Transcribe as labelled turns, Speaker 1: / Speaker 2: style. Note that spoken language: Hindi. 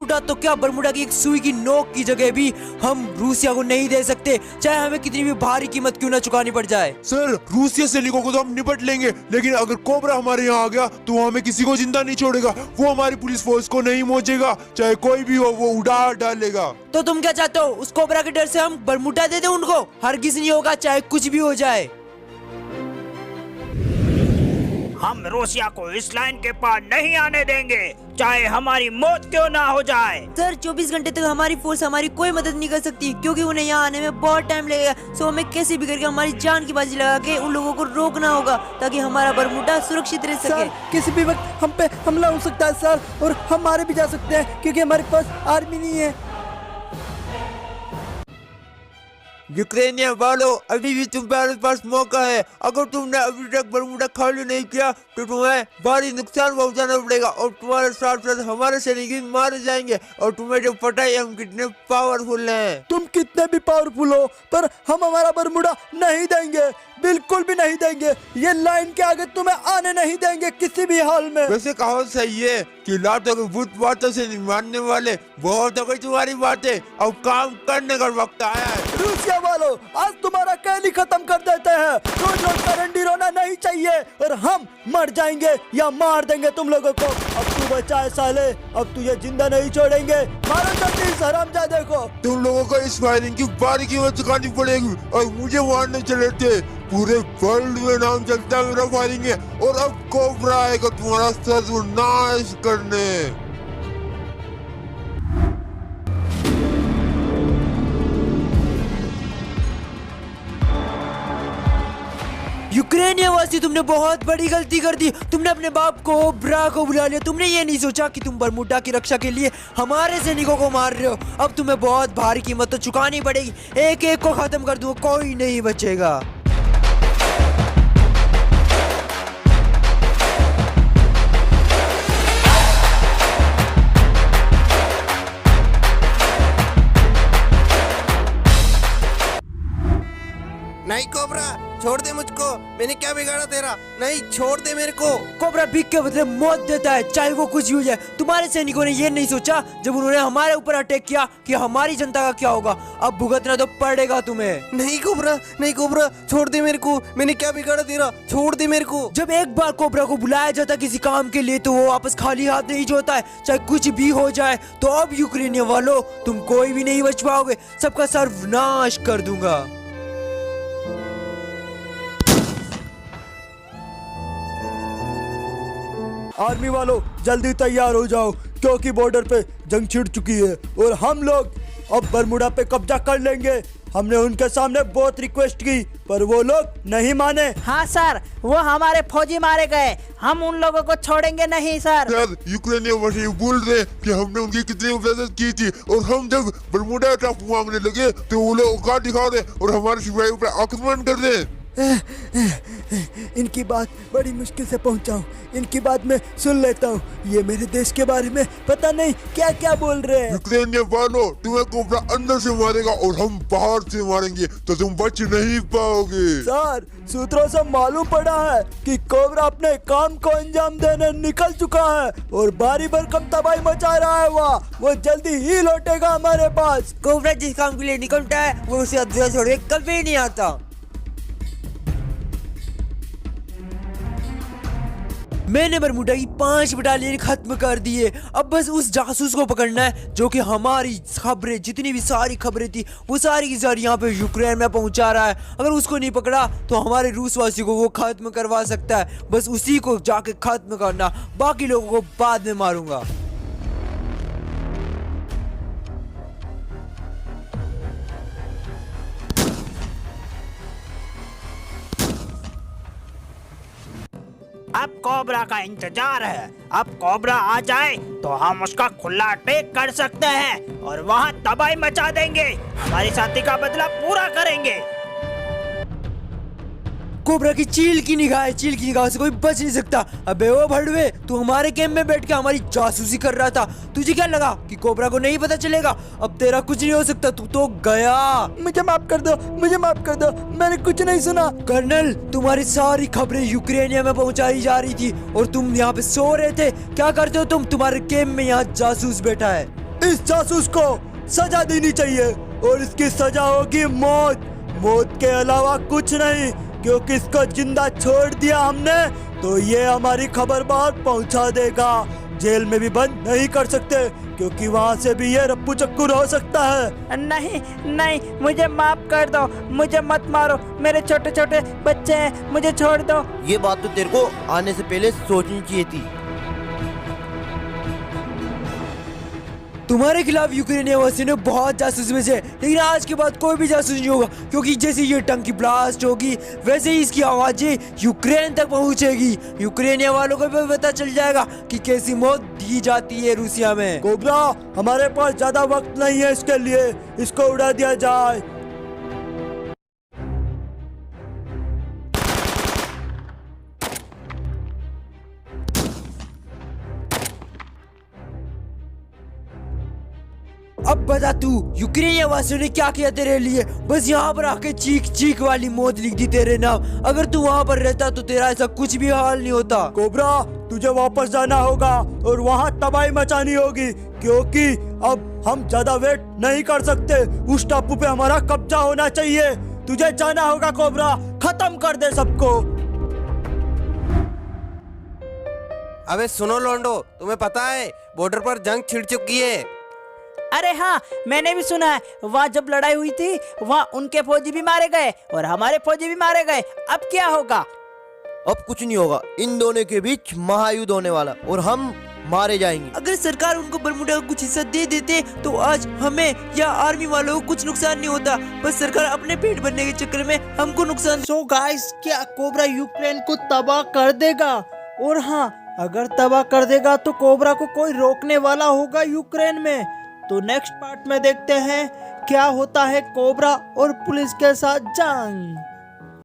Speaker 1: बरमुडा तो क्या, बरमुडा की एक सुई की नोक की जगह भी हम रूसिया को नहीं दे सकते, चाहे हमें कितनी भी भारी कीमत क्यों ना चुकानी पड़ जाए।
Speaker 2: सर रूसिया सैनिकों को तो हम निपट लेंगे, लेकिन अगर कोबरा हमारे यहाँ आ गया तो वो हमें किसी को जिंदा नहीं छोड़ेगा। वो हमारी पुलिस फोर्स को नहीं मोचेगा, चाहे कोई भी हो वो उड़ा डालेगा।
Speaker 1: तो तुम क्या चाहते हो, उस कोबरा के डर से हम बरमुडा दे दें उनको? हरगिज नहीं होगा, चाहे कुछ भी हो जाए।
Speaker 3: हम रूसिया को इस लाइन के पार नहीं आने देंगे, चाहे हमारी मौत क्यों ना हो जाए।
Speaker 1: सर 24 घंटे तक हमारी फोर्स हमारी कोई मदद नहीं कर सकती, क्योंकि उन्हें यहाँ आने में बहुत टाइम लगेगा। सो हमें कैसे भी करके हमारी जान की बाजी लगा के उन लोगों को रोकना होगा, ताकि हमारा बरमुडा सुरक्षित रह सके।
Speaker 4: सर किसी भी वक्त हम पे हमला हो सकता है सर, और हम मारे भी जा सकते हैं, क्योंकि हमारे पास आर्मी नहीं है।
Speaker 2: यूक्रेनियन वालों, अभी भी तुम्हारे पास मौका है। अगर तुमने अभी तक बरमुडा खाली नहीं किया तो तुम्हें भारी नुकसान पहुंचाना पड़ेगा, और तुम्हारे साथ साथ हमारे सैनिक भी मारे जाएंगे। और तुम्हें जो पता है हम कितने पावरफुल हैं।
Speaker 4: तुम कितने भी पावरफुल हो, पर हम हमारा बरमुडा नहीं देंगे, बिल्कुल भी नहीं देंगे। ये लाइन के आगे तुम्हें आने नहीं देंगे किसी भी हाल में।
Speaker 2: वैसे कहावत सही है कि लातों के भूत बातों से नहीं मानने वाले, बहुत हो गई तुम्हारी बातें, अब काम करने का वक्त आया है।
Speaker 4: रूसिया वालों, आज तुम्हारा कैली खत्म कर देते हैं। रोज रोज का रंडी रोना नहीं चाहिए, और हम मर जाएंगे या मार देंगे तुम लोगों को। अब तू बचाए साले, अब तुझे जिंदा नहीं छोड़ेंगे। मारो जल्दी इस हरामजादे को।
Speaker 2: तुम लोगों को इस फायरिंग की भारी कीमत चुकानी पड़ेगी, और मुझे मारने चले थे। पूरे वर्ल्ड में नाम चलता है मेरा फायरिंग है, और अब कोबरा आएगा तुम्हारा सर्वनाश करने।
Speaker 1: यूक्रेनिया वासी, तुमने बहुत बड़ी गलती कर दी। तुमने अपने बाप को ब्रा को बुला लिया। तुमने ये नहीं सोचा कि तुम बरमुडा की रक्षा के लिए हमारे सैनिकों को मार रहे हो। अब तुम्हें बहुत भारी कीमत तो चुकानी पड़ेगी। एक एक को खत्म कर दूंगा, कोई नहीं बचेगा।
Speaker 5: नहीं कोबरा, छोड़ दे मुझको। मैंने क्या बिगाड़ा तेरा? नहीं, छोड़ दे मेरे को।
Speaker 1: कोबरा भीख के बदले मौत देता है, चाहे वो कुछ भी हो जाए। तुम्हारे सैनिकों ने ये नहीं सोचा जब उन्होंने हमारे ऊपर अटैक किया कि हमारी जनता का क्या होगा। अब भुगतना तो पड़ेगा तुम्हें।
Speaker 5: नहीं कोबरा, नहीं कोबरा, छोड़ दे मेरे को। मैंने क्या बिगाड़ा तेरा? छोड़ दे मेरे को।
Speaker 1: जब एक बार कोबरा को बुलाया जाता है किसी काम के लिए, तो वो वापस खाली हाथ नहीं जोता है, चाहे कुछ भी हो जाए। तो अब यूक्रेनियन वालों, तुम कोई भी नहीं बच पाओगे। सबका सर्वनाश कर दूंगा।
Speaker 4: आर्मी वालों, जल्दी तैयार हो जाओ, क्योंकि बॉर्डर पे जंग छिड़ चुकी है, और हम लोग अब बरमुडा पे कब्जा कर लेंगे। हमने उनके सामने बहुत रिक्वेस्ट की, पर वो लोग नहीं माने।
Speaker 6: हाँ सर, वो हमारे फौजी मारे गए, हम उन लोगों को छोड़ेंगे नहीं सर।
Speaker 2: यूक्रेनियन वासी बोल रहे कि हमने उनकी कितनी मदद की थी, और हम जब बरमुडा टापू मांगने लगे तो वो लोग औकात दिखा रहे और हमारे सिपाहियों पर आक्रमण कर रहे।
Speaker 4: इनकी बात बड़ी मुश्किल से पहुंचाऊं, इनकी बात मैं सुन लेता हूँ। ये मेरे देश के बारे में पता नहीं क्या क्या बोल रहे हैं।
Speaker 2: यूक्रेनियन वालों, तुम्हें कोबरा अंदर से मारेगा और हम बाहर से मारेंगे, तो तुम बच नहीं पाओगे।
Speaker 4: सर, सूत्रों से मालूम पड़ा है कि कोबरा अपने काम को अंजाम देने निकल चुका है, और बारी भरकम तबाही मचा रहा है। वो जल्दी ही लौटेगा हमारे पास।
Speaker 1: कोबरा जिस काम के लिए निकलता है, वो उसे अधूरा छोड़ के कभी नहीं आता। मैंने बरमुडा की 5 बटालियन खत्म कर दिए। अब बस उस जासूस को पकड़ना है जो कि हमारी खबरें, जितनी भी सारी खबरें थी, वो सारी की सारी यहाँ पे यूक्रेन में पहुंचा रहा है। अगर उसको नहीं पकड़ा तो हमारे रूसवासी को वो खत्म करवा सकता है। बस उसी को जाके खत्म करना, बाकी लोगों को बाद में मारूंगा।
Speaker 3: अब कोबरा का इंतजार है। अब कोबरा आ जाए तो हम उसका खुला अटैक कर सकते हैं और वहाँ तबाही मचा देंगे। हमारी साथी का बदला पूरा करेंगे।
Speaker 1: कोबरा की चील की निगाह से कोई बच नहीं सकता। अबे ओ भड़वे, तू हमारे कैंप में बैठ के हमारी जासूसी कर रहा था। तुझे क्या लगा कि कोबरा को नहीं पता चलेगा? अब तेरा कुछ नहीं हो सकता, तू तो गया।
Speaker 4: मुझे माफ कर दो, मुझे माफ कर दो, मैंने कुछ नहीं सुना।
Speaker 1: कर्नल, तुम्हारी सारी खबरें यूक्रेनिया में पहुंचाई जा रही थी और तुम यहाँ पे सो रहे थे। क्या करते हो तुम? तुम्हारे कैंप में यहाँ जासूस बैठा है।
Speaker 4: इस जासूस को सजा देनी चाहिए और इसकी सजा होगी मौत। मौत के अलावा कुछ नहीं, क्योंकि इसको जिंदा छोड़ दिया हमने तो ये हमारी खबर बाहर पहुंचा देगा। जेल में भी बंद नहीं कर सकते, क्योंकि वहाँ से भी ये रप्पू चक्कर हो सकता है।
Speaker 6: नहीं नहीं, मुझे माफ कर दो, मुझे मत मारो, मेरे छोटे छोटे बच्चे हैं, मुझे छोड़ दो।
Speaker 5: ये बात तो तेरे को आने से पहले सोचनी चाहिए थी।
Speaker 1: तुम्हारे खिलाफ यूक्रेनियन वासियों ने बहुत जासूस भेजे, लेकिन आज के बाद कोई भी जासूस नहीं होगा, क्योंकि जैसे ये टंकी ब्लास्ट होगी वैसे ही इसकी आवाजें यूक्रेन तक पहुंचेगी। यूक्रेनियन वालों को भी पता चल जाएगा कि कैसी मौत दी जाती है रूसिया में।
Speaker 4: कोबरा, हमारे पास ज्यादा वक्त नहीं है इसके लिए, इसको उड़ा दिया जाए।
Speaker 1: अब बता तू, यूक्रेनियन वासियों ने क्या किया तेरे लिए? बस यहाँ पर आके चीख चीख वाली मौत लिख दी तेरे नाम। अगर तू वहाँ पर रहता तो तेरा ऐसा कुछ भी हाल नहीं होता।
Speaker 4: कोबरा, तुझे वापस जाना होगा और वहाँ तबाही मचानी होगी, क्योंकि अब हम ज्यादा वेट नहीं कर सकते। उस टापू पे हमारा कब्जा होना चाहिए। तुझे जाना होगा कोबरा, खत्म कर दे सबको।
Speaker 5: अबे सुनो लोंडो, तुम्हें पता है बॉर्डर पर जंग छिड़ चुकी है।
Speaker 6: अरे हाँ, मैंने भी सुना है, वहाँ जब लड़ाई हुई थी वहाँ उनके फौजी भी मारे गए और हमारे फौजी भी मारे गए। अब क्या होगा?
Speaker 5: अब कुछ नहीं होगा, इन दोनों के बीच महायुद्ध होने वाला और हम मारे जाएंगे।
Speaker 1: अगर सरकार उनको बरमूडा का कुछ हिस्सा दे देते तो आज हमें या आर्मी वालों को कुछ नुकसान नहीं होता। बस सरकार अपने पेट भरने के चक्कर में हमको नुकसान।
Speaker 4: सो गाइस, क्या कोबरा यूक्रेन को तबाह कर देगा? और हाँ, अगर तबाह कर देगा तो कोबरा को कोई रोकने वाला होगा यूक्रेन में। तो नेक्स्ट पार्ट में देखते हैं क्या होता है कोबरा और पुलिस के साथ जंग।